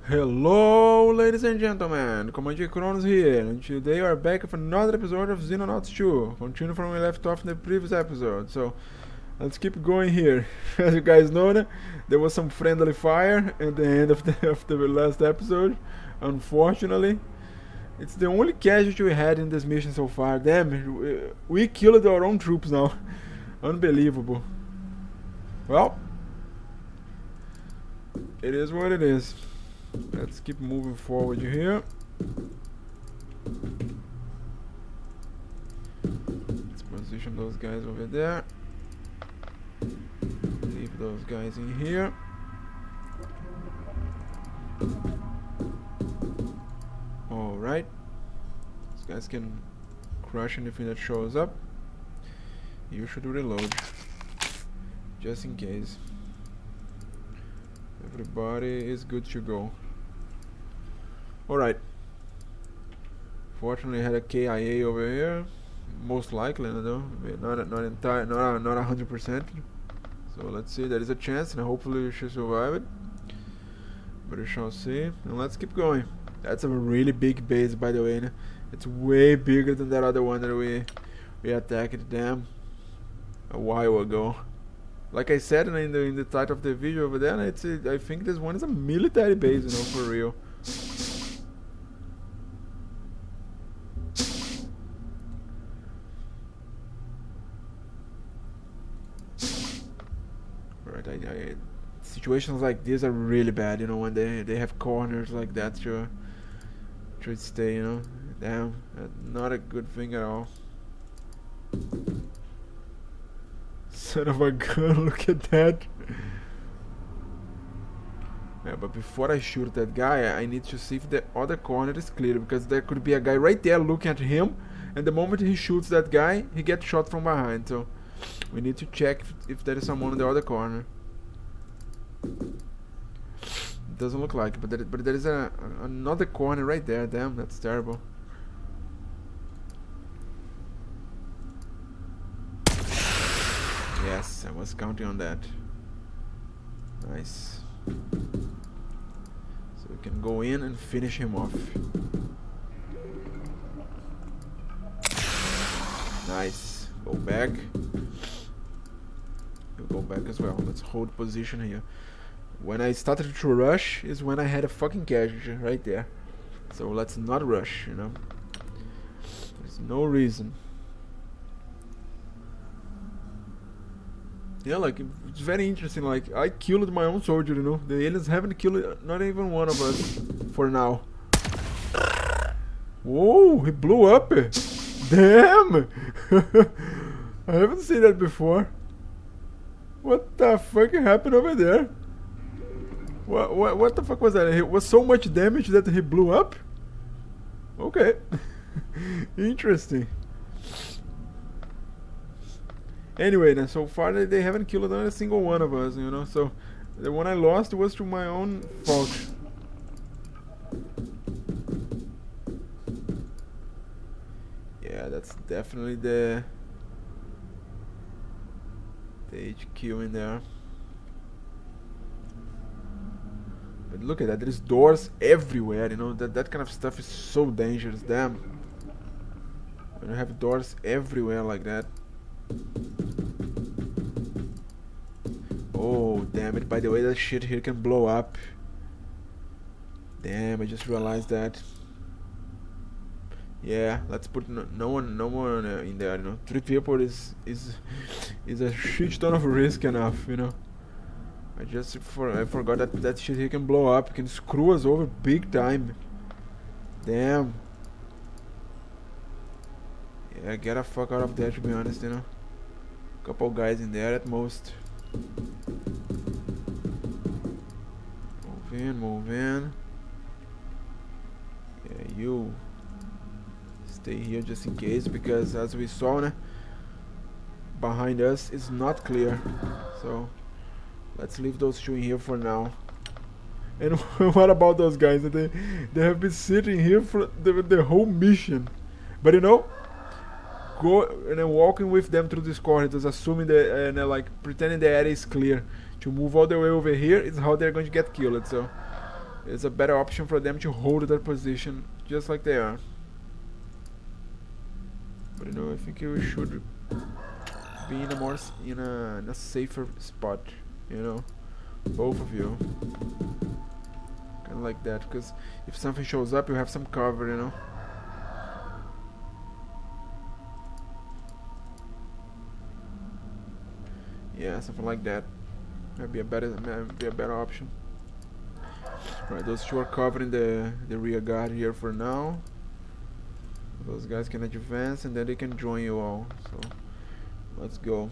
Hello, ladies and gentlemen, Commander Kronos here, and today we are back with another episode of Xenonauts 2, continue from where we left off in the previous episode, so let's keep going here. As you guys know, there was some friendly fire at the end of the last episode, unfortunately. It's the only casualty we had in this mission so far. Damn, we killed our own troops now. Unbelievable. Well, it is what it is. Let's keep moving forward here. Let's position those guys over there. Leave those guys in here. Alright. These guys can crush anything that shows up. You should reload. Just in case. Everybody is good to go. Alright. Fortunately I had a KIA over here. Most likely, though. Not 100%. So let's see, there is a chance and hopefully we should survive it. But we shall see. And let's keep going. That's a really big base, by the way. It's way bigger than that other one that we attacked them a while ago. Like I said in the title of the video over there, I think this one is a military base, you know, for real. Right, situations like this are really bad, you know, when they have corners like that to stay, you know. Damn, not a good thing at all. Son of a gun, look at that. Yeah, but before I shoot that guy, I need to see if the other corner is clear, because there could be a guy right there looking at him, and the moment he shoots that guy, he gets shot from behind. So we need to check if there is someone in the other corner. It doesn't look like it, but there is another corner right there. Damn, that's terrible. Yes, I was counting on that. Nice. So we can go in and finish him off. Nice. Go back. You go back as well. Let's hold position here. When I started to rush is when I had a fucking casualty right there. So let's not rush, you know. There's no reason. Yeah, like, it's very interesting, like, I killed my own soldier, you know. The aliens haven't killed not even one of us for now. Whoa, he blew up! Damn! I haven't seen that before. What the fuck happened over there? What the fuck was that? It was so much damage that he blew up? Okay. Interesting. Anyway, then, so far they haven't killed not a single one of us, you know, so the one I lost was to my own fault. Yeah, that's definitely the HQ in there. But look at that, there's doors everywhere, you know, that kind of stuff is so dangerous, damn. When you have doors everywhere like that. Oh, damn it, by the way, that shit here can blow up. Damn, I just realized that. Yeah, let's put no one in there, you know. 3 people is a shit ton of risk enough, you know. I forgot that shit here can blow up, can screw us over big time. Damn. Yeah, get a fuck out of there, to be honest, you know. Couple guys in there at most. Move in. Yeah, you stay here just in case, because as we saw, behind us is not clear. So let's leave those two in here for now. And what about those guys? They have been sitting here for the whole mission. But you know, go and then walking with them through these corridors, assuming that like pretending the area is clear. To move all the way over here is how they're going to get killed. So it's a better option for them to hold that position just like they are. But you know, I think we should be in a more in a safer spot. You know, both of you, kind of like that, because if something shows up, you have some cover. You know. Yeah, something like that. Might be a better option. Right, those two are covering the rear guard here for now. Those guys can advance and then they can join you all. So let's go.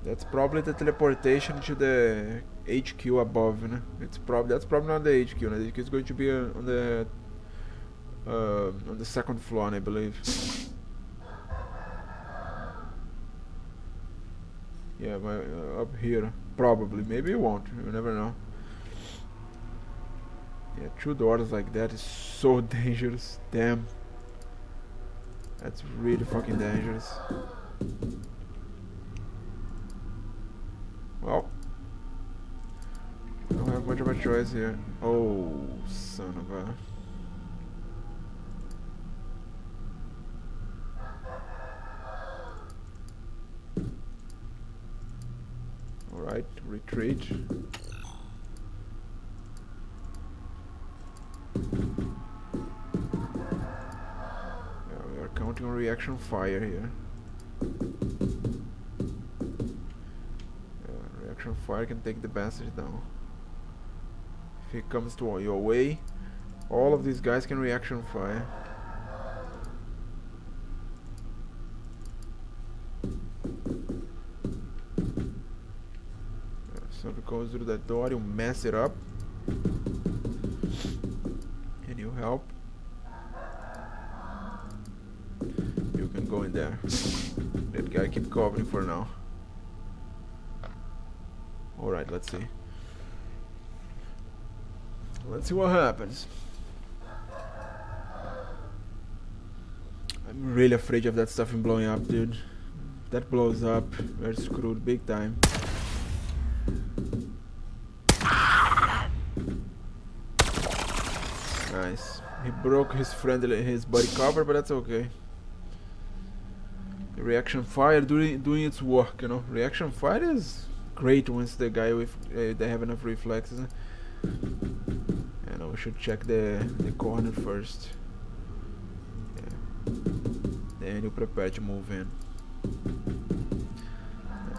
That's probably the teleportation to the HQ above. You know? That's probably not the HQ. The HQ is going to be on the second floor, I believe. Yeah, up here. Probably. Maybe it won't. You never know. Yeah, 2 doors like that is so dangerous. Damn. That's really fucking dangerous. Well, I don't have much of a choice here. Oh, son of a... Alright, retreat. Counting on reaction fire here. Reaction fire can take the passage down. If it comes to your way, all of these guys can reaction fire. So if it goes through that door, you mess it up. Can you help? Go in there. That guy keep covering for now. Alright, let's see. Let's see what happens. I'm really afraid of that stuff blowing up, dude. If that blows up, we're screwed big time. Nice. He broke his buddy cover, but that's okay. Reaction fire doing its work, you know. Reaction fire is great once the guy with they have enough reflexes. And we should check the corner first. Yeah. Then you prepare to move in.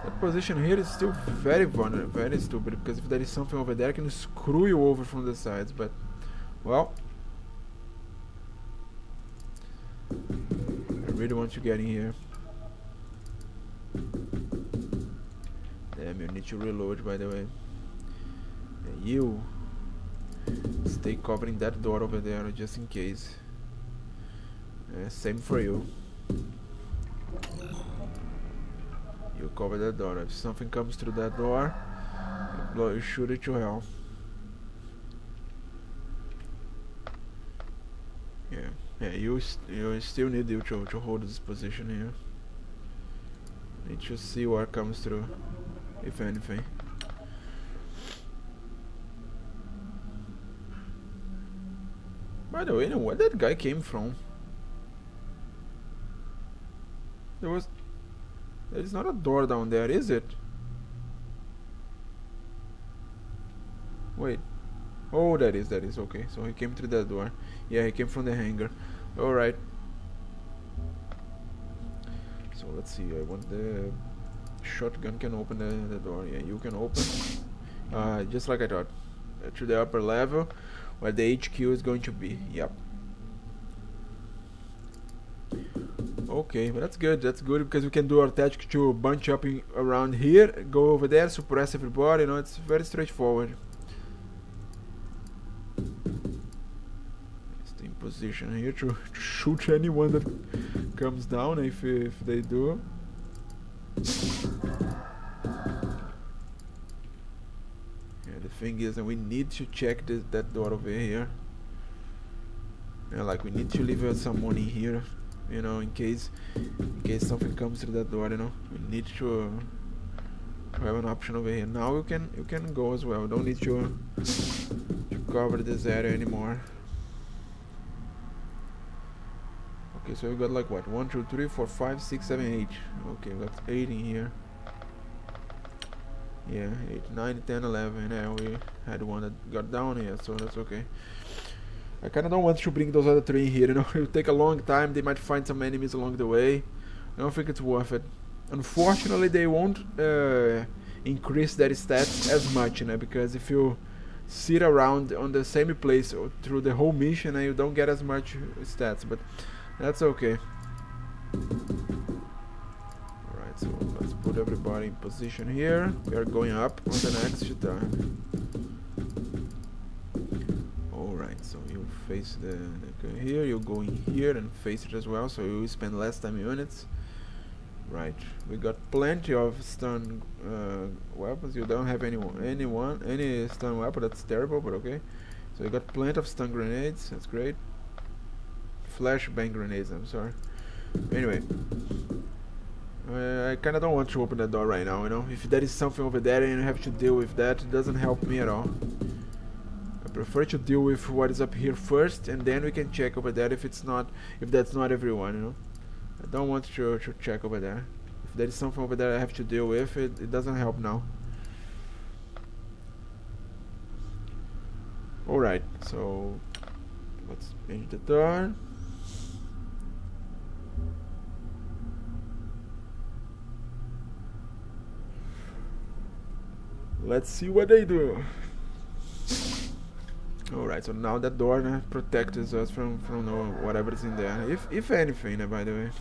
That position here is still very vulnerable, very stupid, because if there is something over there, it can screw you over from the sides. But well, I really want to get in here. Damn, you need to reload, by the way. And you stay covering that door over there just in case. Same for you. You cover that door. If something comes through that door, you shoot it to hell. Yeah, you still need to hold this position here. Need to see what comes through, if anything. By the way, you know where that guy came from? There is not a door down there, is it? Wait. Oh, that is okay. So he came through that door. Yeah, he came from the hangar. Alright. So let's see, I want the shotgun can open the door. Yeah, you can open. Just like I thought. To the upper level where the HQ is going to be. Yep. Okay, but that's good because we can do our tactic to bunch up around here, go over there, suppress everybody, you know, it's very straightforward. Stay in position here to shoot anyone that comes down if they do. Yeah, the thing is that we need to check that door over here. Yeah, like we need to leave some money here. You know, in case something comes through that door, you know, we need to have an option over here. Now you can go as well. Don't need to cover this area anymore. Okay, so we got like what? 1, 2, 3, 4, 5, 6, 7, 8. Okay, we got 8 in here. Yeah, 8, 9, 10, 11. Yeah, we had one that got down here, so that's okay. I kinda don't want to bring those other 3 in here, you know. It'll take a long time, they might find some enemies along the way. I don't think it's worth it. Unfortunately, they won't increase their stats as much, you know, because if you sit around on the same place through the whole mission, you don't get as much stats, but that's okay. Alright, so let's put everybody in position here. We are going up on the next turn. Alright, so you face the guy here, you go in here and face it as well, so you spend less time units. Right, we got plenty of stun weapons. You don't have any stun weapon, that's terrible, but okay. So you got plenty of stun grenades, that's great. Flashbang grenades, I'm sorry. Anyway, I kinda don't want to open that door right now, you know. If there is something over there and you have to deal with that, it doesn't help me at all. I prefer to deal with what is up here first, and then we can check over there if that's not everyone, you know. I don't want to check over there. If there is something over there I have to deal with, it doesn't help now. Alright, so let's change the turn. Let's see what they do. Alright, so now that door protects us from whatever is in there. If anything, by the way.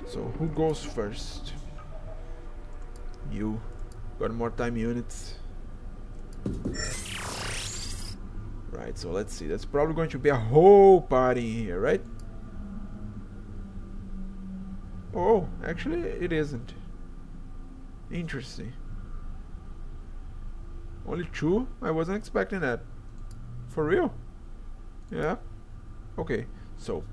So who goes first? You. Got more time units. Right, so let's see. That's probably going to be a whole party in here, right? Oh, actually it isn't. Interesting. Only 2? I wasn't expecting that. For real? Yeah. Okay. So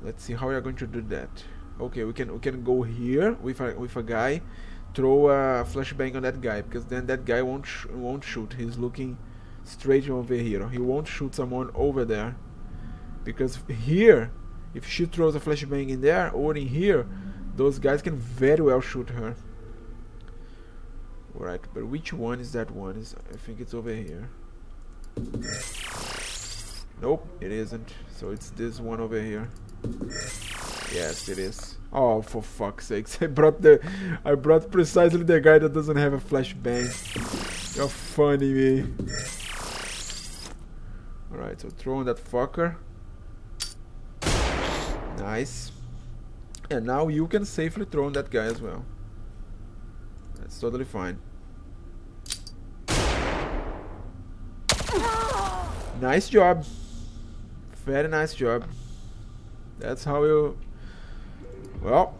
let's see how we are going to do that. Okay, we can go here with a guy, throw a flashbang on that guy, because then that guy won't shoot. He's looking straight over here. He won't shoot someone over there, because here, if she throws a flashbang in there or in here, those guys can very well shoot her. Alright, but which one is that one? I think it's over here. Nope, it isn't. So it's this one over here. Yes, it is. Oh, for fuck's sakes! I brought precisely the guy that doesn't have a flashbang. You're funny, me. Alright, so throw on that fucker. Nice. And now you can safely throw on that guy as well. That's totally fine. Nice job. Very nice job. That's how you... Well...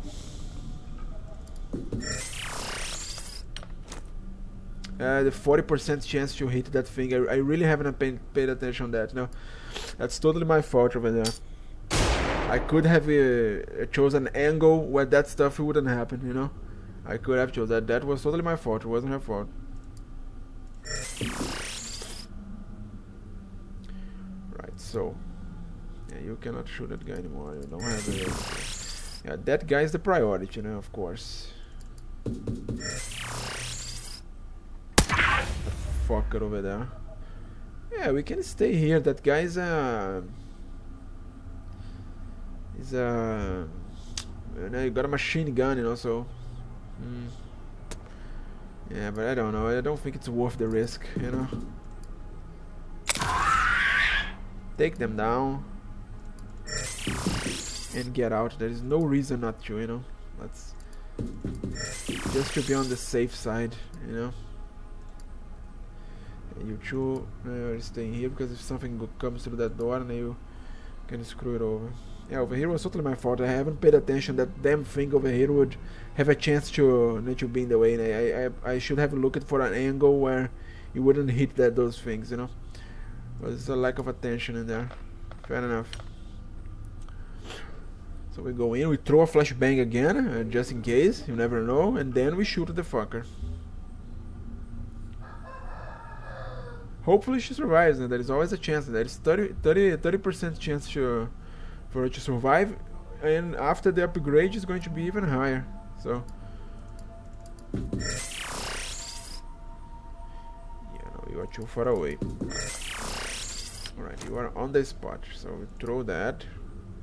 the 40% chance to hit that thing. I really haven't paid attention on that. No, that's totally my fault over there. I could have chosen an angle where that stuff wouldn't happen, you know. I could have chosen that. That was totally my fault. It wasn't her fault. Right, so yeah, you cannot shoot that guy anymore. You don't have a... Yeah, that guy is the priority, you know, of course. Fucker over there. Yeah, we can stay here. That guy's you know, you got a machine gun, you know, so yeah, but I don't know. I don't think it's worth the risk, you know. Take them down and get out. There is no reason not to, you know. Let's just to be on the safe side, you know. You two are staying here because if something comes through that door, then you can screw it over. Yeah, over here was totally my fault. I haven't paid attention that damn thing over here would have a chance to be in the way. I should have looked for an angle where you wouldn't hit those things, you know. But it's a lack of attention in there. Fair enough. So we go in, we throw a flashbang again, just in case, you never know, and then we shoot the fucker. Hopefully she survives, and there is always a chance. There is 30% chance for her to survive, and after the upgrade is going to be even higher. So yeah, no, you are too far away. Alright, you are on the spot, so we throw that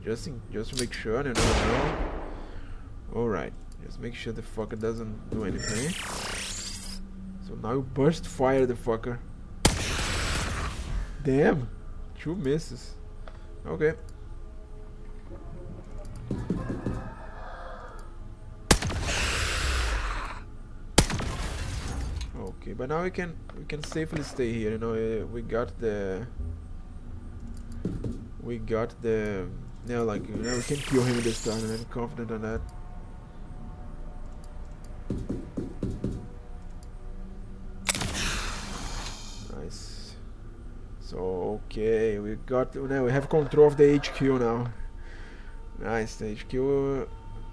just to make sure, you never know. Alright, just make sure the fucker doesn't do anything. So now you burst fire the fucker. Damn, 2 misses. Okay. Okay, but now we can safely stay here. You know, we got the yeah, like, you know, we can kill him this time, and I'm confident on that. Nice. So okay, now we have control of the HQ now. Nice, the HQ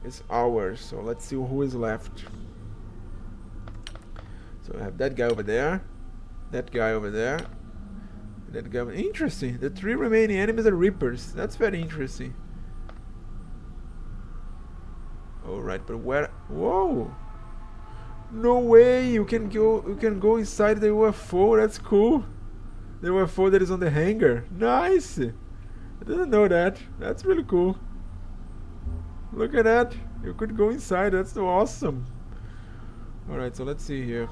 is ours. So let's see who is left. So I have that guy over there, that guy over there, that guy. Interesting. The 3 remaining enemies are Reapers. That's very interesting. Alright, but where? Whoa! No way! You can go inside the UFO. That's cool. The UFO that is on the hangar. Nice. I didn't know that. That's really cool. Look at that. You could go inside. That's so awesome. Alright, so let's see here.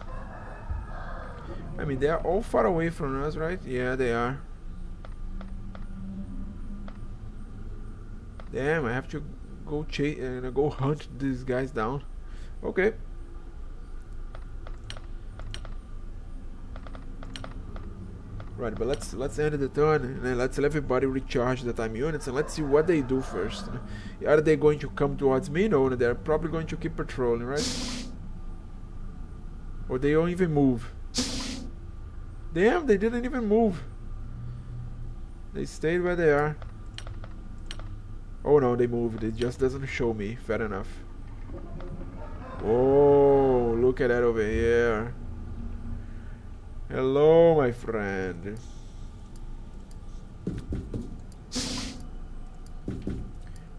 I mean, they are all far away from us, right? Yeah, they are. Damn, I have to go chase and go hunt these guys down. Okay. Right, but let's end the turn and then let's let everybody recharge the time units and let's see what they do first. Are they going to come towards me? No, they're probably going to keep patrolling, right? Or they don't even move. Damn, they didn't even move. They stayed where they are. Oh no, they moved. It just doesn't show me. Fair enough. Oh, look at that over here. Hello, my friend.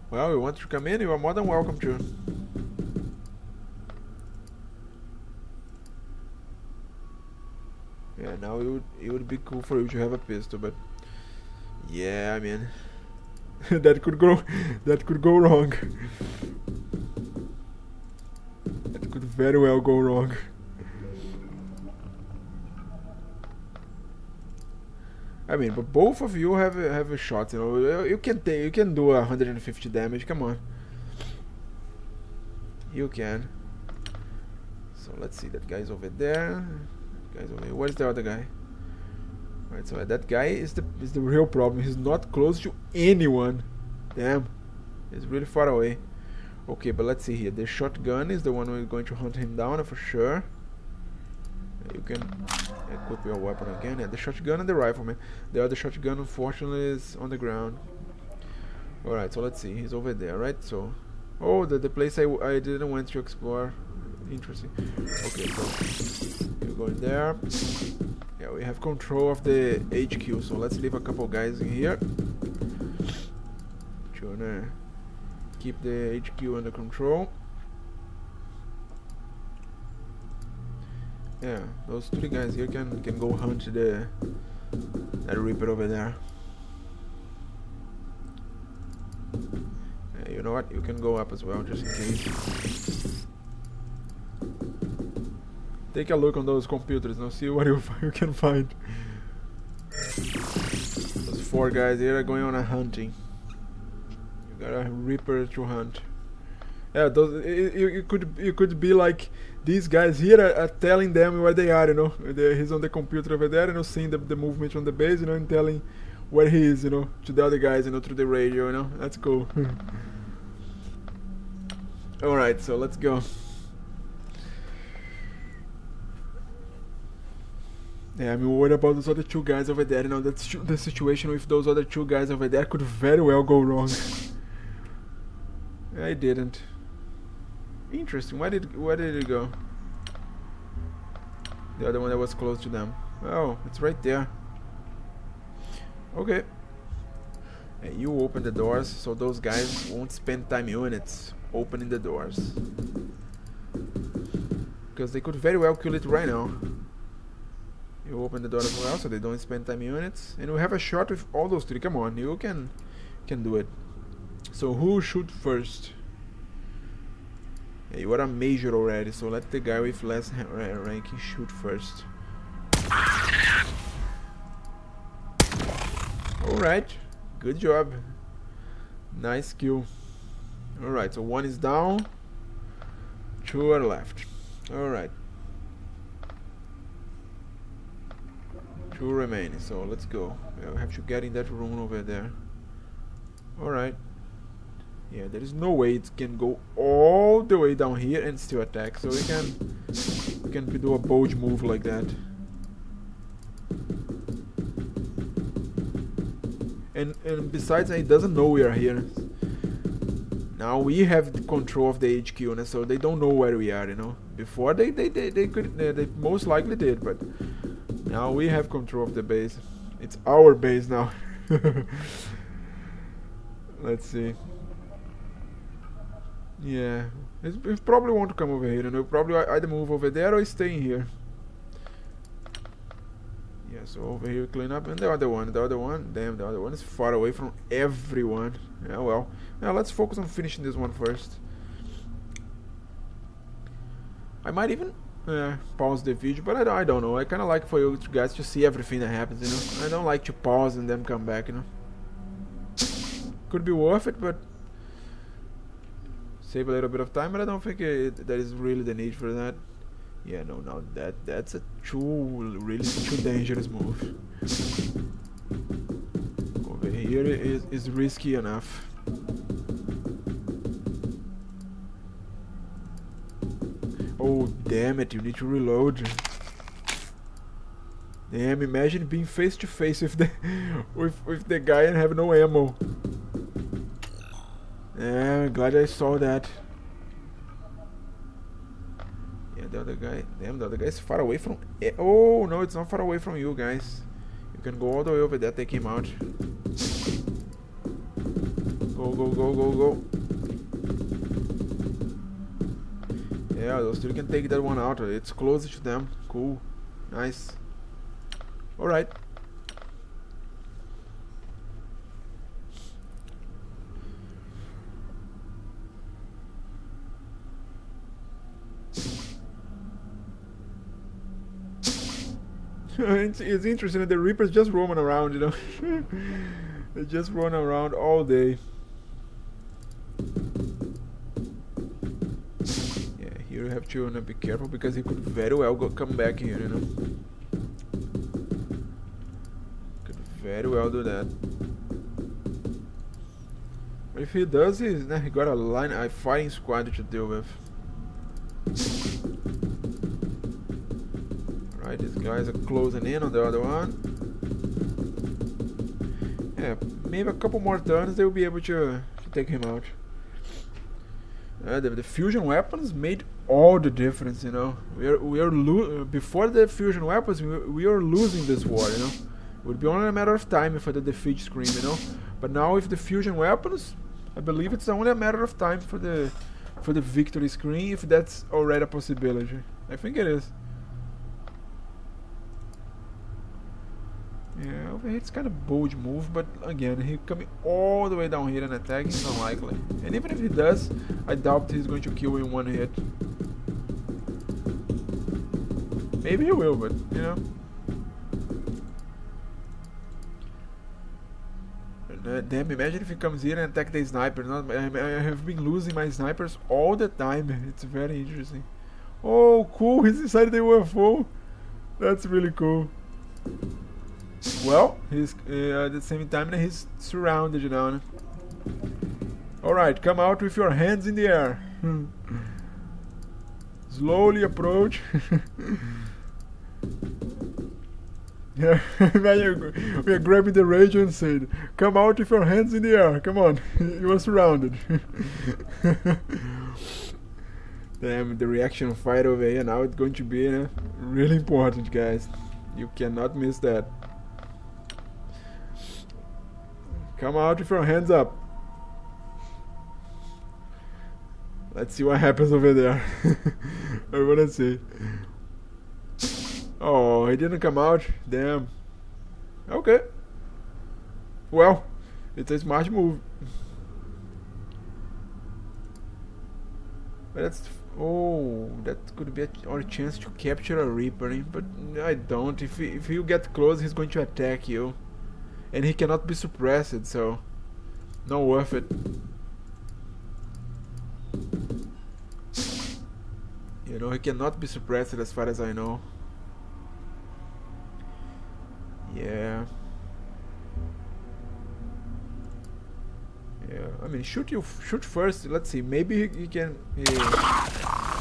Well, you want to come in? You are more than welcome to. Yeah, now it would be cool for you to have a pistol, but yeah, I mean that could go wrong. That could very well go wrong. I mean, but both of you have a shot. You know, you can do 150 damage. Come on, you can. So let's see. That guy's over there. Guys over here. Where's the other guy? Right, so that guy is the real problem. He's not close to anyone. Damn, he's really far away. Okay, but let's see here. The shotgun is the one we're going to hunt him down for sure. You can equip your weapon again. Yeah, the shotgun and the rifleman. The other shotgun, unfortunately, is on the ground. Alright, so let's see. He's over there, right? So, oh, the place I didn't want to explore. Interesting. Okay, so you go in there. Yeah, we have control of the HQ. So let's leave a couple guys in here. Trying to keep the HQ under control. Yeah, those 3 guys here can go hunt that Reaper over there. Yeah, you know what? You can go up as well, just in case. Take a look on those computers now, see what you can find. Those 4 guys here are going on a hunting. You got a Reaper to hunt. Yeah, those you could be like these guys here are telling them where they are, you know. He's on the computer over there, you know, seeing the movement on the base, you know, and telling where he is, you know, to the other guys, you know, through the radio, you know. That's cool. Alright, so let's go. Yeah, I'm worried about those other 2 guys over there, you know. That's the situation with those other 2 guys over there could very well go wrong. I didn't. Interesting. Where did it go? The other one that was close to them. Oh, it's right there. Okay. Hey, you open the doors so those guys won't spend time units opening the doors. Because they could very well kill it right now. You open the door as well so they don't spend time units. And we have a shot with all those three. Come on, you can do it. So who shoot first? Hey, you are a major already, so let the guy with less ranking shoot first. Alright, good job. Nice kill. Alright, so one is down, two are left. Alright. Two remaining, so let's go. We'll have to get in that room over there. Alright. Yeah, there is no way it can go all the way down here and still attack. So we can do a bold move like that. And besides, it doesn't know we are here. Now we have the control of the HQ, and so they don't know where we are. You know, before they most likely did, but now we have control of the base. It's our base now. Let's see. Yeah, it probably won't come over here, and we'll probably either move over there or stay in here. Yeah, so over here clean up, and the other one, damn, the other one is far away from everyone. Yeah, well, now let's focus on finishing this one first. I might even pause the video, but I don't know. I kind of like for you guys to see everything that happens, you know. I don't like to pause and then come back, you know. Could be worth it, but save a little bit of time, but I don't think there is really the need for that. Yeah, no, that's a really too dangerous move. Over here is risky enough. Oh, damn it, you need to reload. Damn, imagine being face to face with the with the guy and have no ammo. Yeah, I'm glad I saw that. Yeah, the other guy. Damn, the other guy is far away from. Oh no, it's not far away from you guys. You can go all the way over there, take him out. Go. Yeah, those two can take that one out. It's closer to them. Cool. Nice. Alright. It's interesting that the Reapers just roaming around, you know. They just run around all day. Yeah, here you have to be careful because he could very well come back here, you know. Could very well do that. But if he does, he got a fighting squad to deal with. Alright, these guys are closing in on the other one. Yeah, maybe a couple more turns they will be able to take him out. The fusion weapons made all the difference, you know. Before the fusion weapons, we are losing this war, you know. It would be only a matter of time for the defeat screen, you know. But now with the fusion weapons, I believe it's only a matter of time for the victory screen, if that's already a possibility. I think it is. Yeah, over here it's kind of bold move, but again, he coming all the way down here and attacking is unlikely. And even if he does, I doubt he's going to kill in one hit. Maybe he will, but you know. Damn, imagine if he comes here and attack the sniper. I have been losing my snipers all the time. It's very interesting. Oh, cool, he's inside the UFO. That's really cool. Well, he's at the same time he's surrounded now. Alright, come out with your hands in the air. Slowly approach. Yeah, we are grabbing the radio and saying, come out with your hands in the air. Come on, you are surrounded. Damn, the reaction fight over here now it's going to be really important, guys. You cannot miss that. Come out with your hands up. Let's see what happens over there. I wanna see. Oh, he didn't come out. Damn. Okay. Well, it's a smart move. But that's... Oh, that could be our chance to capture a Reaper, eh? But I don't. If you get close, he's going to attack you. And he cannot be suppressed, so... Not worth it. You know, he cannot be suppressed as far as I know. Yeah. Yeah, I mean, shoot first. Let's see. Maybe he can.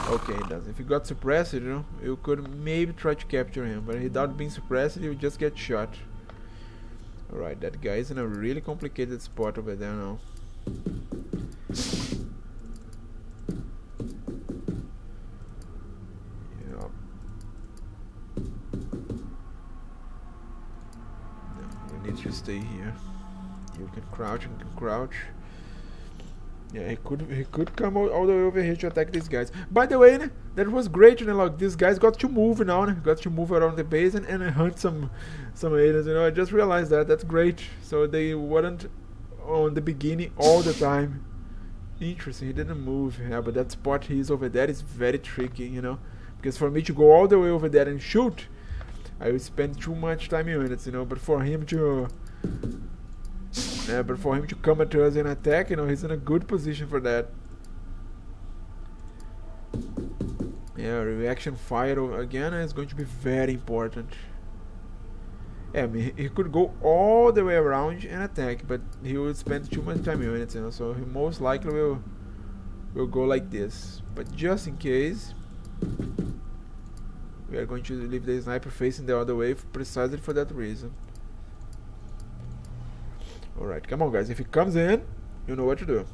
Okay, he doesn't. If he got suppressed, you know, you could maybe try to capture him. But without being suppressed, you just get shot. Alright, that guy is in a really complicated spot over there now. Yeah. No, we need to stay here. You can crouch and can crouch. Yeah, he could come all the way over here to attack these guys. By the way, that was great, you know, like these guys got to move now, got to move around the base and hunt some aliens, you know. I just realized that. That's great. So they weren't on the beginning all the time. Interesting, he didn't move. Yeah, but that spot he's over there is very tricky, you know. Because for me to go all the way over there and shoot, I would spend too much time in units, you know. But for him to come at us and attack, you know, he's in a good position for that. Yeah, reaction fire again is going to be very important. Yeah, I mean, he could go all the way around and attack, but he would spend too much time in units, you know, so he most likely will go like this. But just in case, we are going to leave the sniper facing the other way precisely for that reason. Alright, come on guys, if he comes in, you know what to do.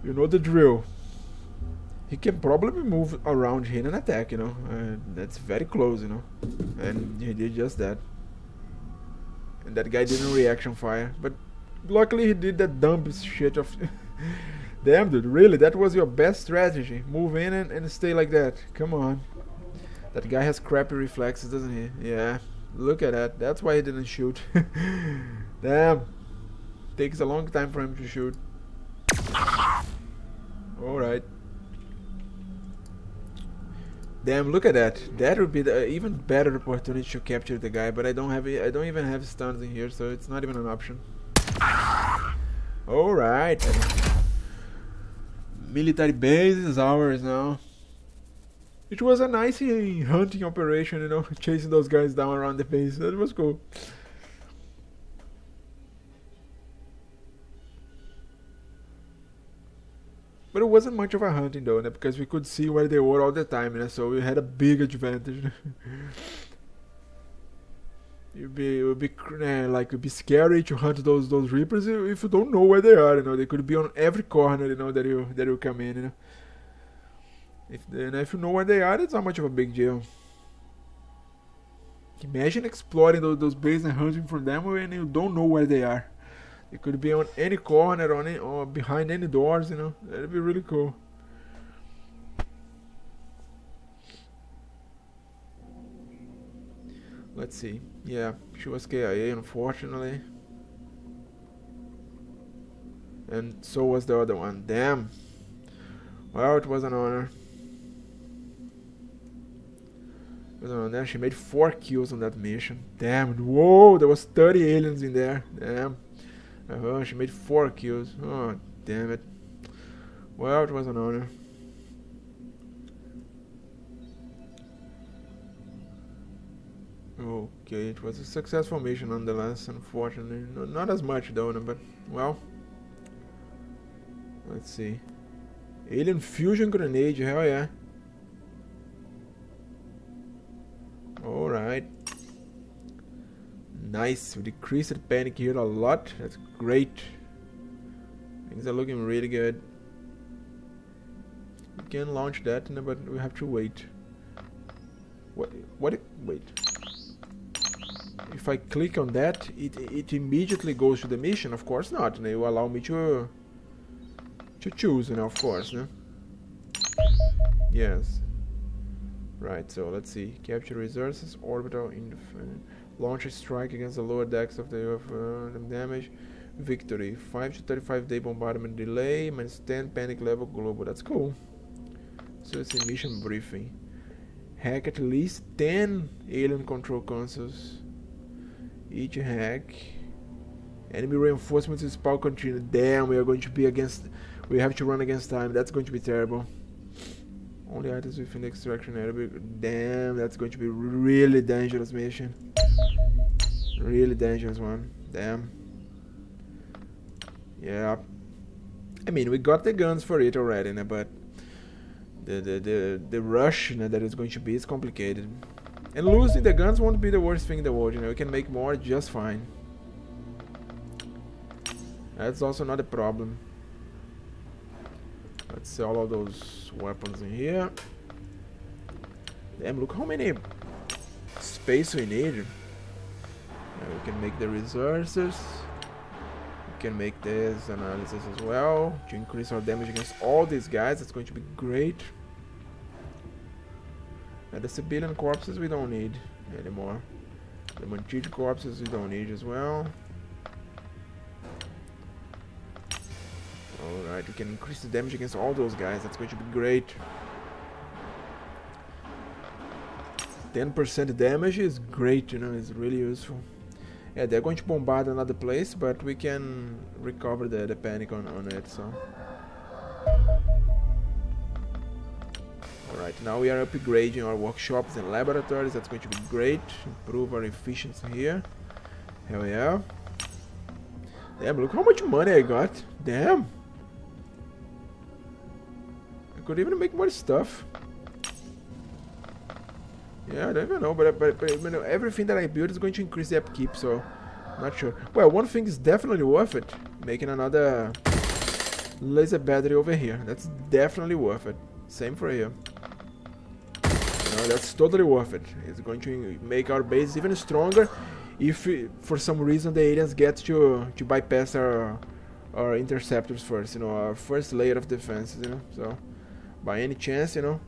You know the drill. He can probably move around here and attack, you know. That's very close, you know. And he did just that. And that guy didn't reaction fire. But luckily he did that dumb shit of... Damn dude, really? That was your best strategy? Move in and stay like that. Come on. That guy has crappy reflexes, doesn't he? Yeah. Look at that. That's why he didn't shoot. Damn. Takes a long time for him to shoot. Alright. Damn, look at that. That would be the even better opportunity to capture the guy, but I don't even have stuns in here, so it's not even an option. Alright. Military base is ours now. It was a nice hunting operation, you know, chasing those guys down around the base. That was cool. But it wasn't much of a hunting though, because we could see where they were all the time, you know, so we had a big advantage. It'd be scary to hunt those Reapers if you don't know where they are, you know. They could be on every corner, you know, that you come in, you know. If you know where they are, it's not much of a big deal. Imagine exploring those bases and hunting for them when you don't know where they are. They could be on any corner, or behind any doors, you know. That'd be really cool. Let's see. Yeah, she was KIA, unfortunately. And so was the other one. Damn. Well, it was an honor. Then she made 4 kills on that mission. Damn. Whoa, there was 30 aliens in there. Damn. She made 4 kills. Oh, damn it. Well, it was an honor. Okay, it was a successful mission nonetheless, unfortunately. Not as much though, but, well. Let's see. Alien fusion grenade, hell yeah. Alright. Nice, we decreased the panic here a lot. That's great. Things are looking really good. can launch that, but we have to wait. Wait. If I click on that, it immediately goes to the mission? Of course not. They will allow me to choose, of course, no? Yes. Right, so let's see. Capture resources, orbital, launch a strike against the lower decks of the damage. Victory. 5 to 35 day bombardment delay, -10 panic level global. That's cool. So it's a mission briefing. Hack at least 10 alien control consoles. Each hack. Enemy reinforcements is power continue. Damn, we are going to be against. We have to run against time. That's going to be terrible. Only items within the extraction area. Damn, that's going to be really dangerous mission. Really dangerous one. Damn. Yeah. I mean, we got the guns for it already, but the rush that is going to be is complicated. And losing the guns won't be the worst thing in the world, we can make more just fine. That's also not a problem. Let's sell all those weapons in here. Damn, look how many space we need. We can make the resources. We can make this analysis as well to increase our damage against all these guys. That's going to be great. The civilian corpses we don't need anymore. The Manchid corpses we don't need as well. Alright, we can increase the damage against all those guys. That's going to be great. 10% damage is great, it's really useful. Yeah, they're going to bombard another place, but we can recover the panic on it, so. Alright, now we are upgrading our workshops and laboratories. That's going to be great. Improve our efficiency here. Hell yeah. Damn, look how much money I got. Damn. I could even make more stuff. Yeah, I don't even know, but everything that I build is going to increase the upkeep, so not sure. Well, one thing is definitely worth it. Making another laser battery over here. That's definitely worth it. Same for here. That's totally worth it. It's going to make our base even stronger if for some reason the aliens get to bypass our interceptors first, our first layer of defenses, so by any chance, there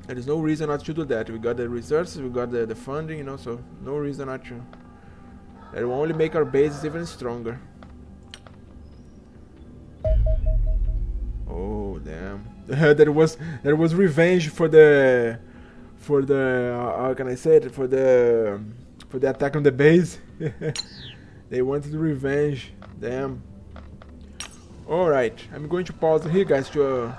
is no reason not to do that. We got the resources, we got the funding, so no reason not to. It will only make our bases even stronger. Oh damn. There was revenge for the how can I say it, for the attack on the base. They wanted revenge. Damn. Alright, I'm going to pause here, guys, to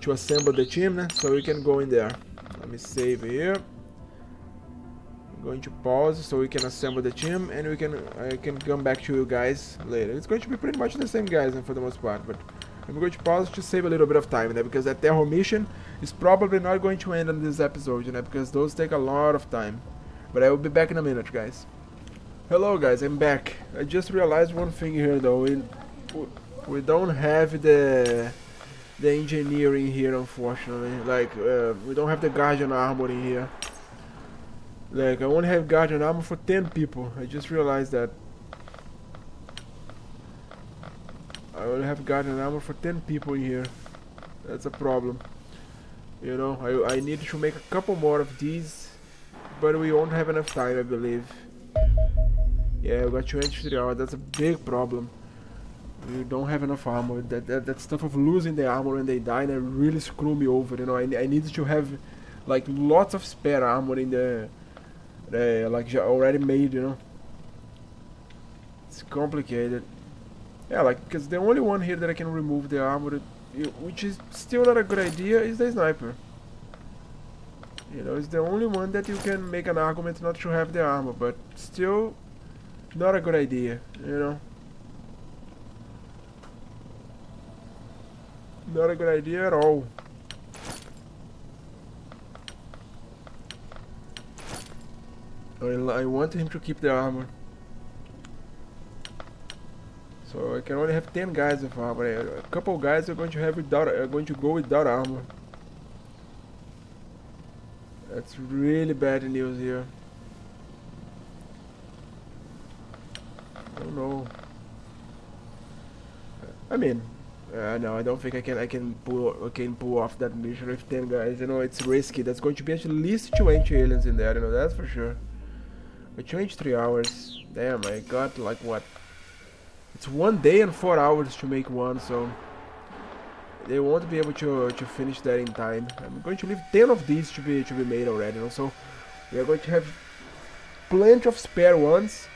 assemble the team, so we can go in there. Let me save here. I'm going to pause so we can assemble the team, and I can come back to you guys later. It's going to be pretty much the same guys, for the most part, but I'm going to pause to save a little bit of time, because that Terror mission is probably not going to end on this episode, because those take a lot of time. But I will be back in a minute, guys. Hello, guys, I'm back. I just realized one thing here, though. We don't have the engineering here, unfortunately. Like, we don't have the Guardian armor in here. Like, I only have Guardian armor for 10 people. I just realized that. I only have Guardian armor for 10 people in here. That's a problem. I need to make a couple more of these, but we won't have enough time, I believe. Yeah, we got 23 hours. That's a big problem. We don't have enough armor. That stuff of losing the armor when they die, that really screw me over. I need to have like lots of spare armor in the like already made. It's complicated. Yeah, because the only one here that I can remove the armor, which is still not a good idea, is the sniper. It's the only one that you can make an argument not to have the armor, but still not a good idea, Not a good idea at all. I want him to keep the armor. So I can only have 10 guys with armor. A couple guys are going to have without, going to go without armor. That's really bad news here. Oh no. I mean, no, I don't think I can pull off that mission with 10 guys. You know, it's risky. That's going to be at least 20 aliens in there. You know, that's for sure. But 23 hours. Damn, I got like what? It's 1 day and 4 hours to make one, so they won't be able to finish that in time. I'm going to leave 10 of these to be made already. You know, so we are going to have plenty of spare ones,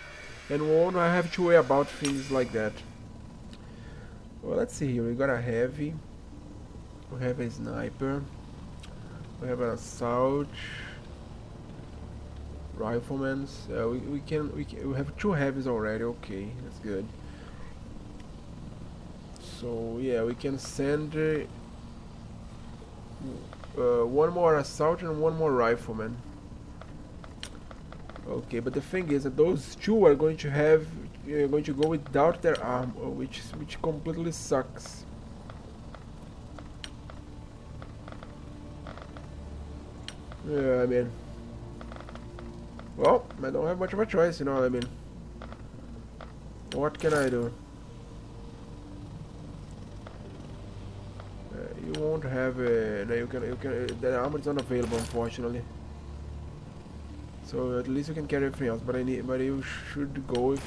and we won't have to worry about things like that. Well, let's see here. We got a heavy. We have a sniper. We have an assault. Riflemen. We have 2 heavies already. Okay, that's good. So yeah, we can send one more assault and 1 more rifleman. Okay, but the thing is that those 2 are going to go without their armor, which completely sucks. Yeah, I mean, well, I don't have much of a choice, you know what I mean. What can I do? You won't have no, you can the armor is unavailable, unfortunately. So at least you can carry everything else, but you should go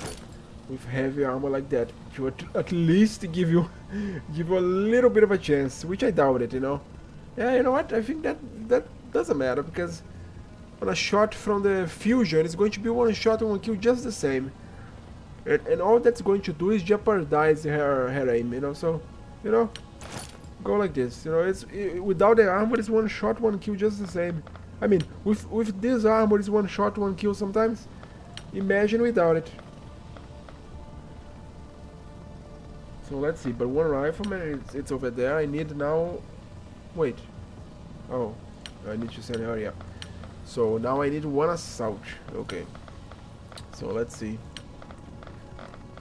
with heavy armor like that to at least give you a little bit of a chance, which I doubt it, you know. Yeah, you know what? I think that doesn't matter, because on a shot from the fusion, it's going to be 1 shot and 1 kill just the same, and all that's going to do is jeopardize her aim, you know. So, you know, go like this, you know. Without the armor, it's 1 shot 1 kill just the same. I mean, with this armor, it's 1 shot 1 kill sometimes. Imagine without it. So let's see, but 1 rifleman, it's over there. I need now. Wait. Oh, I need to send her, yeah. So now I need 1 assault. Okay. So let's see.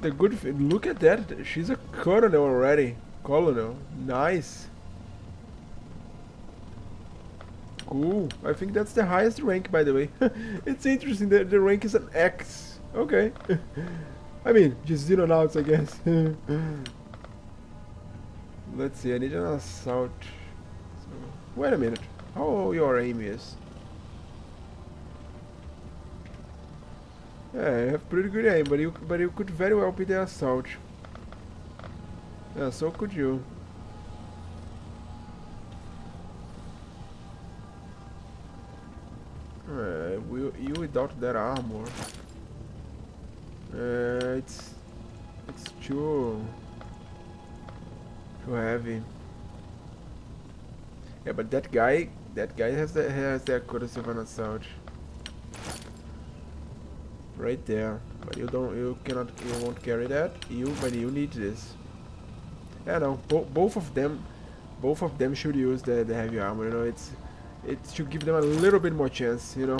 The good thing, look at that. She's a colonel already. Colonel. Nice. Cool. I think that's the highest rank, by the way. It's interesting that the rank is an X. Okay. I mean, just Xenonauts, I guess. Let's see, I need an assault. So, wait a minute. How your aim is? Yeah, I have pretty good aim, but you could very well be the assault. Yeah, so could you. You without that armor. It's too heavy. Yeah, but that guy has the accuracy of an assault. Right there. But you won't carry that. But you need this. Yeah, no, both of them should use the heavy armor, you know. It should give them a little bit more chance, you know.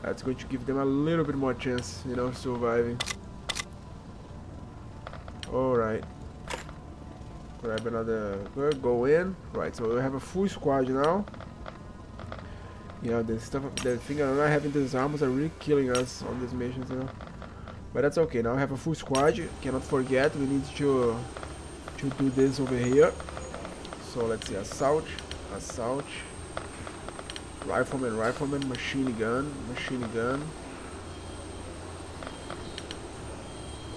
That's going to give them a little bit more chance, you know, surviving. Alright. Grab another, go in. Right, so we have a full squad now. You know, the thing of not having these armors are really killing us on these missions, you know. But that's okay, now we have a full squad. You cannot forget, we need to do this over here. So let's see, assault, rifleman, machine gun,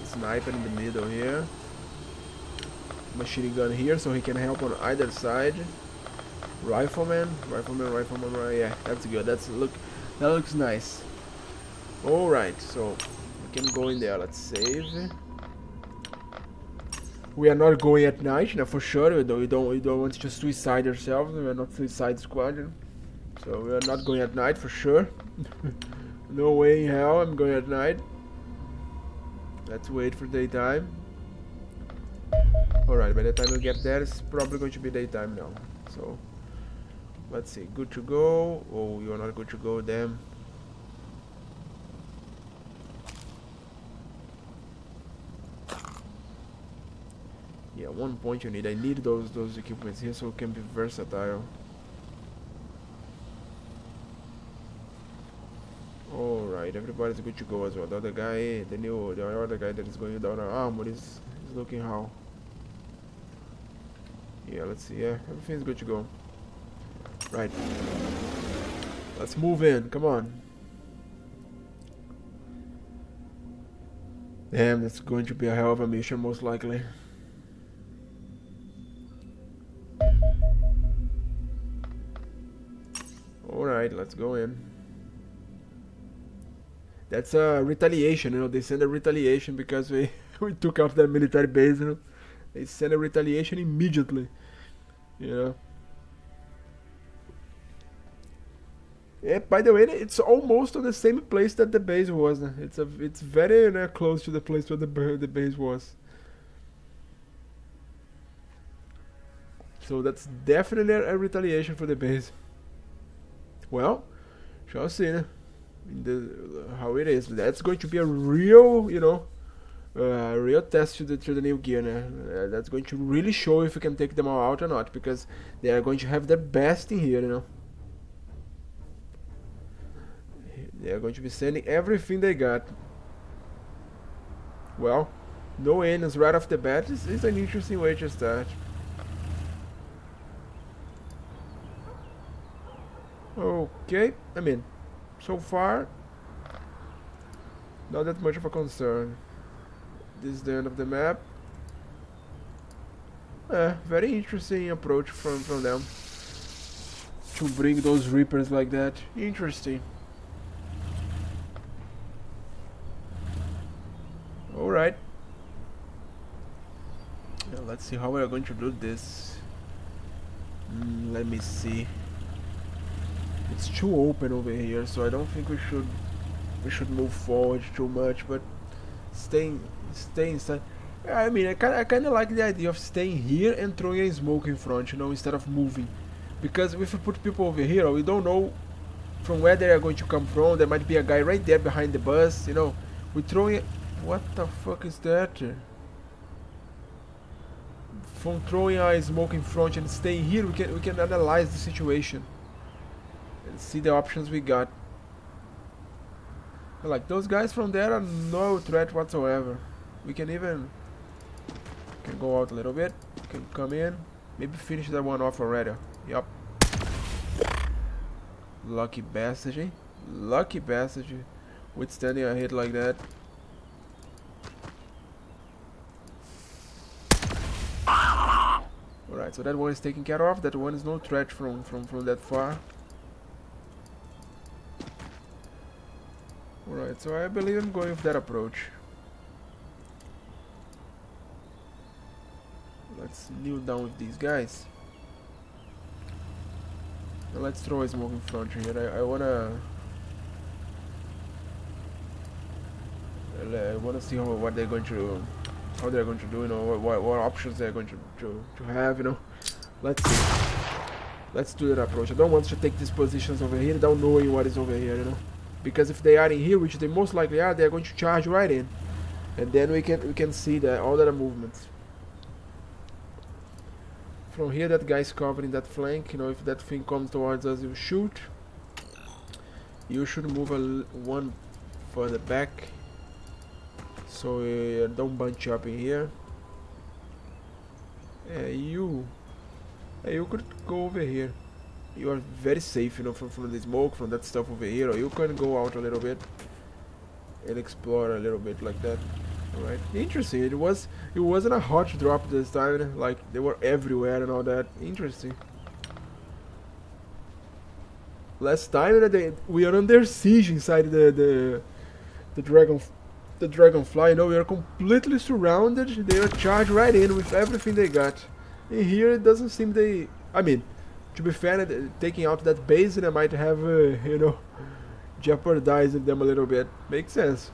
sniper in the middle here, machine gun here so he can help on either side, rifleman, yeah, that's good, that looks nice. Alright, so we can go in there, let's save. We are not going at night, for sure. We don't want to suicide ourselves. We are not suicide squadron, so we are not going at night for sure. No way in hell I'm going at night. Let's wait for daytime. Alright, by the time we get there, it's probably going to be daytime now. So let's see, good to go. Oh, you're not good to go, damn. 1 point you need. I need those equipments here so it can be versatile. Alright, everybody's good to go as well. The other guy, the other guy that is going down our armor is looking how. Yeah, let's see. Yeah, everything's good to go. Right. Let's move in. Come on. Damn, that's going to be a hell of a mission, most likely. Alright, let's go in. That's a retaliation, you know. They send a retaliation because we took out that military base, you know. They send a retaliation immediately, you know. Yeah, by the way, it's almost on the same place that the base was. It's very close to the place where the base was. So that's definitely a retaliation for the base. Well, shall see how it is. That's going to be a real, you know, real test to the new gear. That's going to really show if we can take them all out or not, because they are going to have their best in here, you know. They are going to be sending everything they got. Well, no aliens right off the bat is an interesting way to start. Okay, I mean, so far, not that much of a concern. This is the end of the map. Very interesting approach from them to bring those Reapers like that. Interesting. Alright. Let's see how we are going to do this. Let me see. It's too open over here, so I don't think we should move forward too much, but stay inside. I mean, I kind of like the idea of staying here and throwing a smoke in front, you know, instead of moving. Because if we put people over here, we don't know from where they are going to come from. There might be a guy right there behind the bus, you know. We're throwing it. What the fuck is that? From throwing a smoke in front and staying here, we can analyze the situation and see the options we got. Like, those guys from there are no threat whatsoever. We can go out a little bit. Can come in. Maybe finish that one off already. Yup. Lucky bastard, eh? Lucky bastard. Withstanding a hit like that. Alright, so that one is taken care of. That one is no threat from that far. Alright, so I believe I'm going with that approach. Let's kneel down with these guys. Now let's throw a smoke in front here. I wanna see what they're going to do. How they're going to do, you know, what options they're going to have, you know. Let's see. Let's do that approach. I don't want to take these positions over here without knowing what is over here, you know. Because if they are in here, which they most likely are, they're going to charge right in. And then we can see all the movements. From here, that guy's covering that flank, you know, if that thing comes towards us, you shoot. You should move one further back. So don't bunch up in here. You could go over here. You are very safe, you know, from the smoke, from that stuff over here. Or you can go out a little bit and explore a little bit like that. Alright, interesting. It wasn't a hot drop this time. Like, they were everywhere and all that. Interesting. Last time we are under siege inside the Dragonfly, you know, we are completely surrounded. They are charged right in with everything they got. In here, it doesn't seem they... I mean, to be fair, taking out that base, they might have, you know, jeopardizing them a little bit. Makes sense.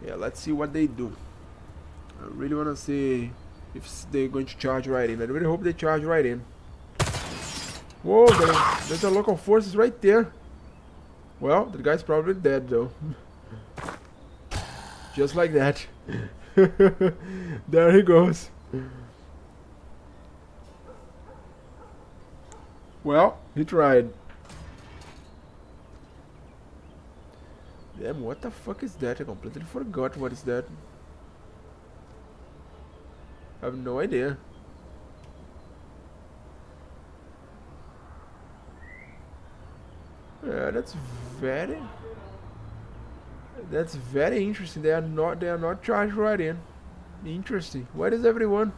Yeah, let's see what they do. I really want to see if they're going to charge right in. I really hope they charge right in. Whoa, there's a local forces right there. Well, the guy's probably dead though. Just like that. There he goes. Well, he tried. Damn, what the fuck is that? I completely forgot what is that. I have no idea. Yeah, that's very interesting. They are not charged right in. Interesting. Where is everyone?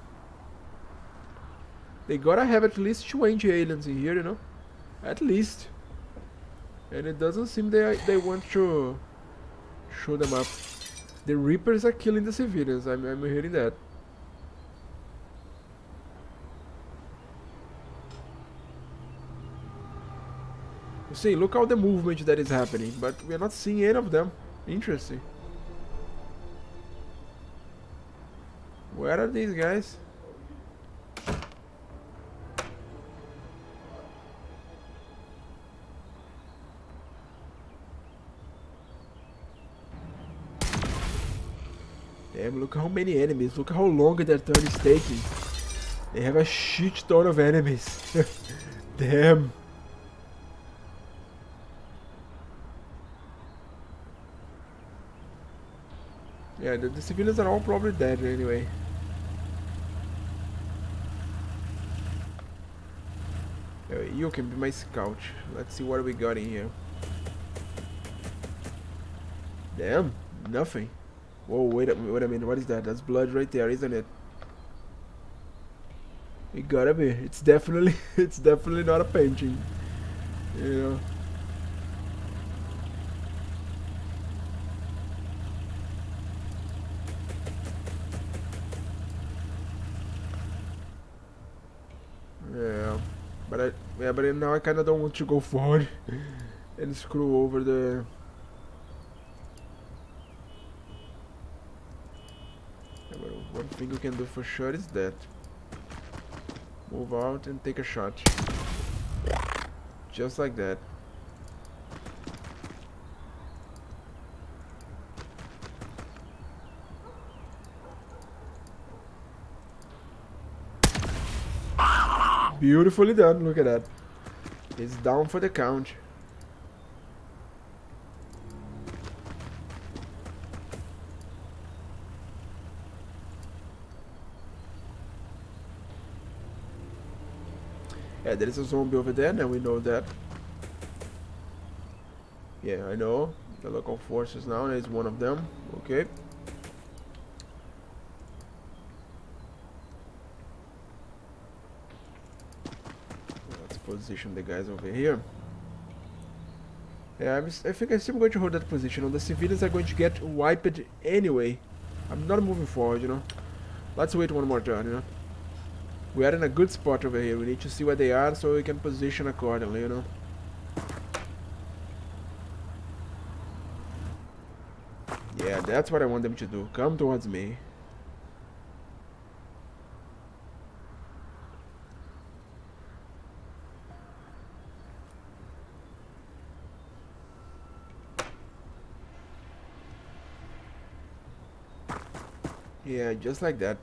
They gotta have at least 20 aliens in here, you know? At least. And it doesn't seem they want to show them up. The Reapers are killing the civilians. I'm hearing that. You see, look all the movement that is happening, but we're not seeing any of them. Interesting. Where are these guys? Damn, look how many enemies. Look how long their turn is taking. They have a shit ton of enemies. Damn. Yeah, the civilians are all probably dead anyway. You can be my scout. Let's see what we got in here. Damn, nothing. Whoa, wait a minute, what is that? That's blood right there, isn't it? It gotta be. It's definitely not a painting. You know. But now I kinda don't want to go forward and screw over the. Yeah, but one thing you can do for sure is that. Move out and take a shot. Just like that. Beautifully done, look at that. It's down for the count. Yeah, there is a zombie over there, now we know that. Yeah, I know. The local forces now is one of them. Okay. Let's position the guys over here. Yeah, I think I'm still going to hold that position. The civilians are going to get wiped anyway. I'm not moving forward, you know. Let's wait one more turn, you know. We are in a good spot over here. We need to see where they are so we can position accordingly, you know. Yeah, that's what I want them to do. Come towards me. Yeah, just like that.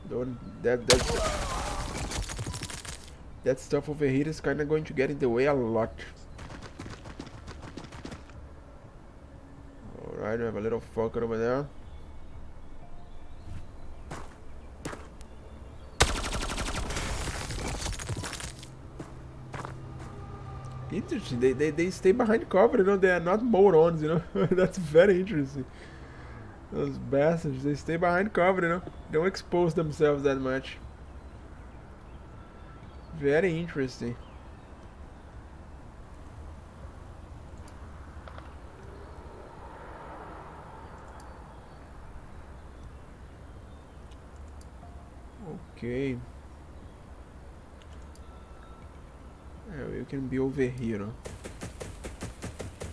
Don't that stuff over here is kind of going to get in the way a lot. Alright, we have a little fucker over there. Interesting, they stay behind cover, you know, they are not morons, you know. That's very interesting. Those bastards, they stay behind cover, you know. Don't expose themselves that much. Very interesting. Okay. Yeah, we can be over here, no?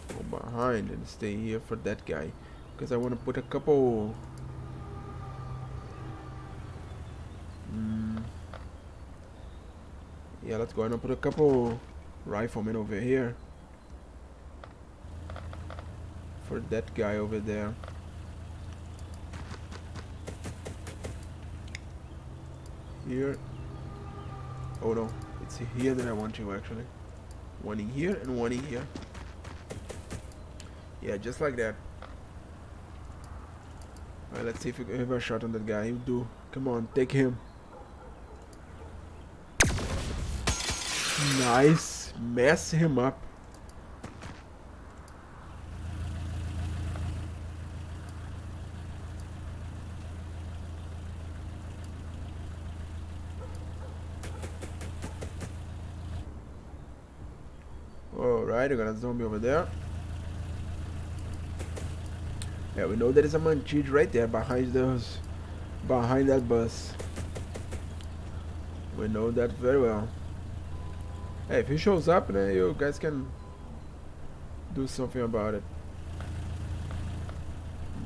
Go behind and stay here for that guy. Because I want to put a couple Yeah, let's go ahead and put a couple riflemen over here for that guy over there. Here. Oh no, it's here that I want you actually. One in here and one in here. Yeah, just like that. Alright, let's see if we have a shot on that guy. You do. Come on, take him. Nice. Mess him up. Alright, we got a zombie over there. Yeah, we know there is a Manchid right there behind that bus. We know that very well. Hey, if he shows up, then you guys can do something about it.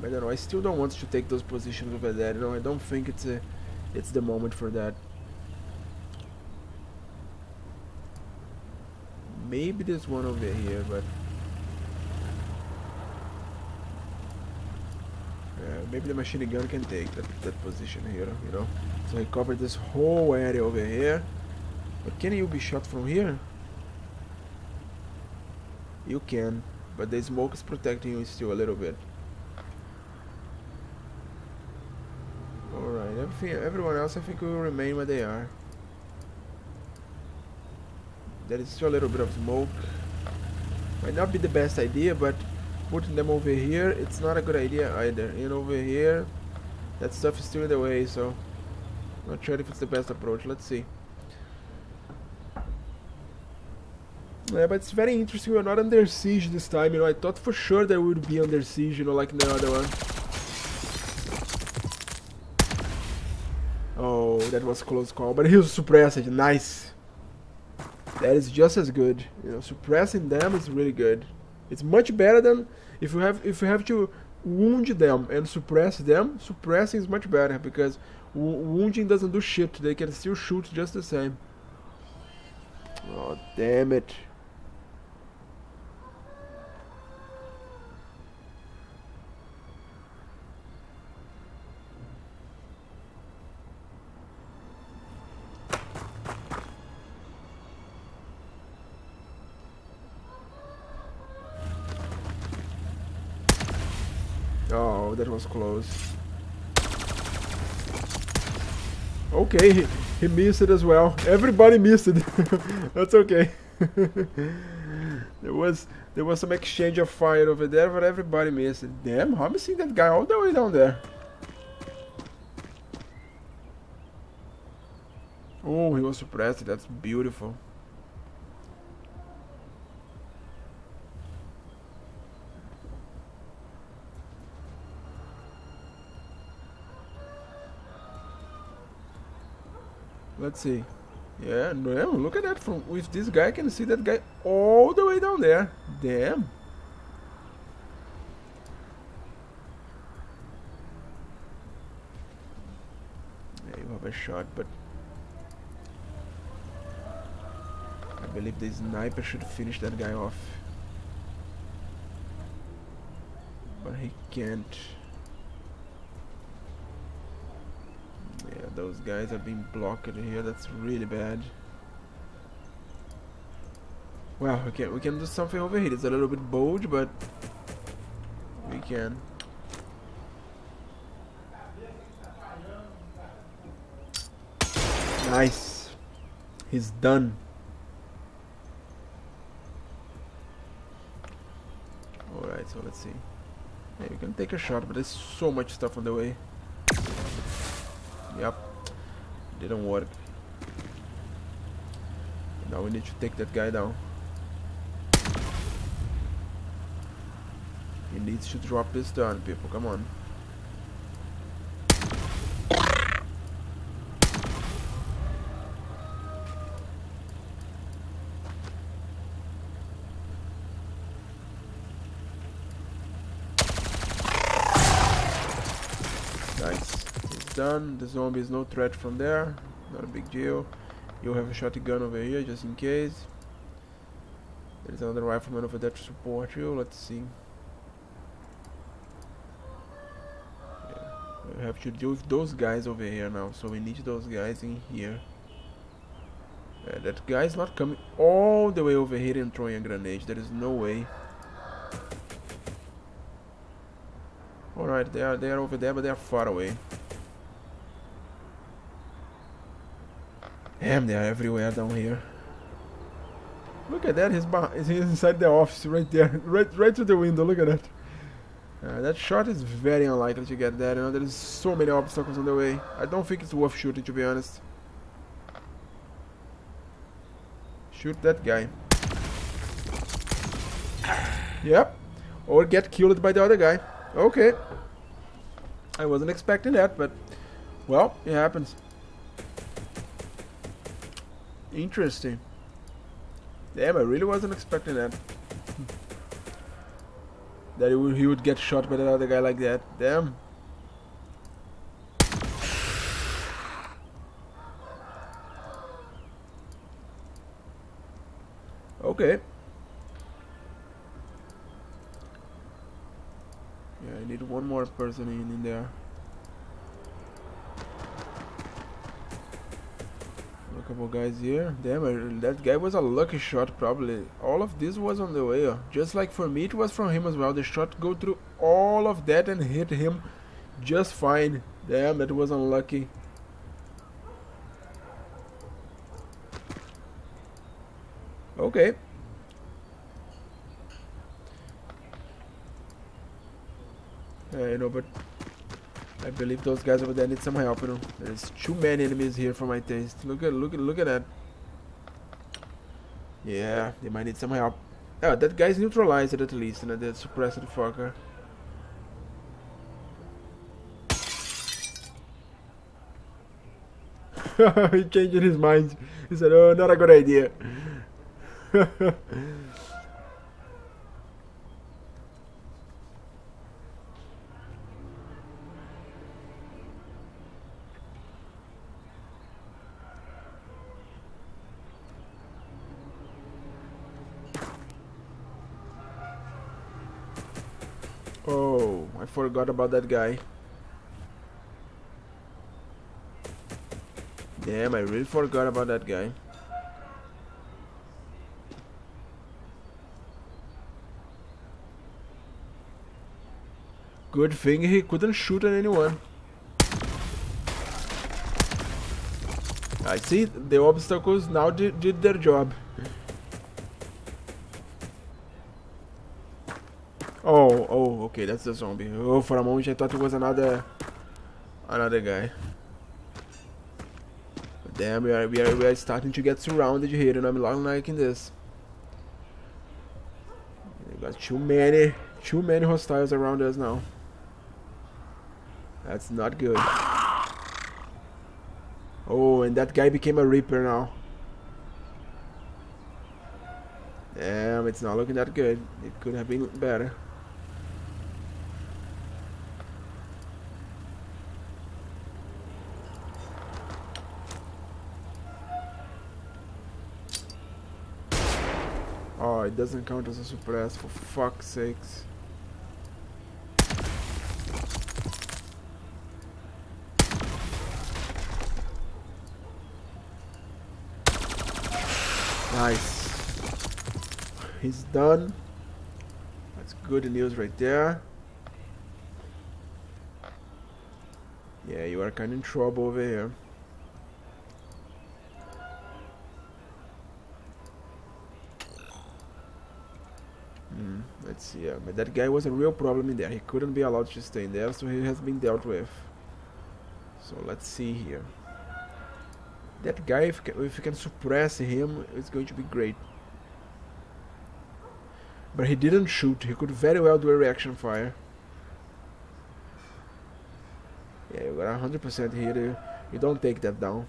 But I don't know, I still don't want to take those positions over there. You know, I don't think it's the moment for that. Maybe there's one over here, but maybe the machine gun can take that position here, you know. So he covered this whole area over here. But can you be shot from here? You can, but the smoke is protecting you still a little bit. Alright, everyone else I think will remain where they are. There is still a little bit of smoke. Might not be the best idea, but putting them over here, it's not a good idea either. And over here, that stuff is still in the way, so not sure if it's the best approach. Let's see. Yeah, but it's very interesting. We're not under siege this time. You know, I thought for sure that we would be under siege. You know, like in the other one. Oh, that was a close call, but he was suppressed. Nice. That is just as good. You know, suppressing them is really good. It's much better than if you have to wound them and suppress them. Suppressing is much better because wounding doesn't do shit. They can still shoot just the same. Oh, damn it. Oh, that was close. Okay, he missed it as well. Everybody missed it. That's okay. There was some exchange of fire over there, but everybody missed it. Damn, how am I seeing that guy all the way down there? Oh, he was suppressed. That's beautiful. Let's see. Yeah, no, look at that. From with this guy, I can see that guy all the way down there. Damn. Yeah, you have a shot, but I believe the sniper should finish that guy off. But he can't. Yeah, those guys are being blocked here. That's really bad. Well, we can do something over here. It's a little bit bold, but we can. Nice. He's done. Alright, so let's see. Yeah, you can take a shot, but there's so much stuff on the way. Yep, didn't work. Now we need to take that guy down. He needs to drop this down, people. Come on. Nice. He's done. The zombie is no threat from there. Not a big deal. You have a shotgun over here just in case. There's another rifleman over there to support you. Let's see. We have to deal with those guys over here now, so we need those guys in here. That guy's not coming all the way over here and throwing a grenade. There is no way. Alright, they are over there, but they are far away. Damn, they are everywhere down here. Look at that, he's inside the office right there, right through the window. Look at that. That shot is very unlikely to get that. You know, there's so many obstacles on the way. I don't think it's worth shooting, to be honest. Shoot that guy. Yep. Or get killed by the other guy. Okay. I wasn't expecting that, but well, it happens. Interesting. Damn, I really wasn't expecting that. That he would get shot by the other guy like that. Damn. Okay. Yeah, I need one more person in there. A couple guys here. Damn, that guy was a lucky shot probably. All of this was on the way. Just like for me, it was from him as well. The shot go through all of that and hit him just fine. Damn, that was unlucky. Okay. You know, but I believe those guys over there need some help, you know. There's too many enemies here for my taste. Look at that. Yeah, they might need some help. Oh, that guy's neutralized at least, and that suppressed fucker. He changed his mind. He said, "Oh, not a good idea." Oh, I forgot about that guy. Damn, I really forgot about that guy. Good thing he couldn't shoot at anyone. I see, the obstacles now did their job. Oh, okay, that's the zombie. Oh, for a moment I thought it was another guy. But damn, we are starting to get surrounded here, and I'm not liking this. We got too many hostiles around us now. That's not good. Oh, and that guy became a Reaper now. Damn, it's not looking that good. It could have been better. Oh, it doesn't count as a suppress, for fuck's sakes. Nice. He's done. That's good news right there. Yeah, you are kind of in trouble over here. Let's see, yeah, but that guy was a real problem in there. He couldn't be allowed to stay in there, so he has been dealt with. So let's see here. That guy, if you can suppress him, it's going to be great. But he didn't shoot. He could very well do a reaction fire. Yeah, you got 100% here. You don't take that down.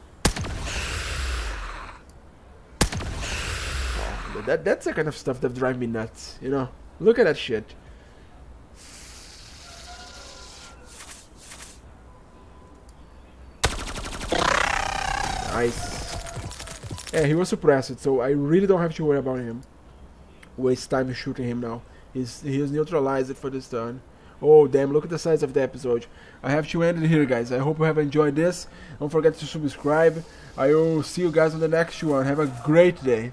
Oh, that's the kind of stuff that drives me nuts, you know. Look at that shit. Nice. Yeah, he was suppressed, so I really don't have to worry about him. Waste time shooting him now. He is neutralized for this turn. Oh damn, look at the size of the episode. I have to end it here, guys. I hope you have enjoyed this. Don't forget to subscribe. I will see you guys on the next one. Have a great day.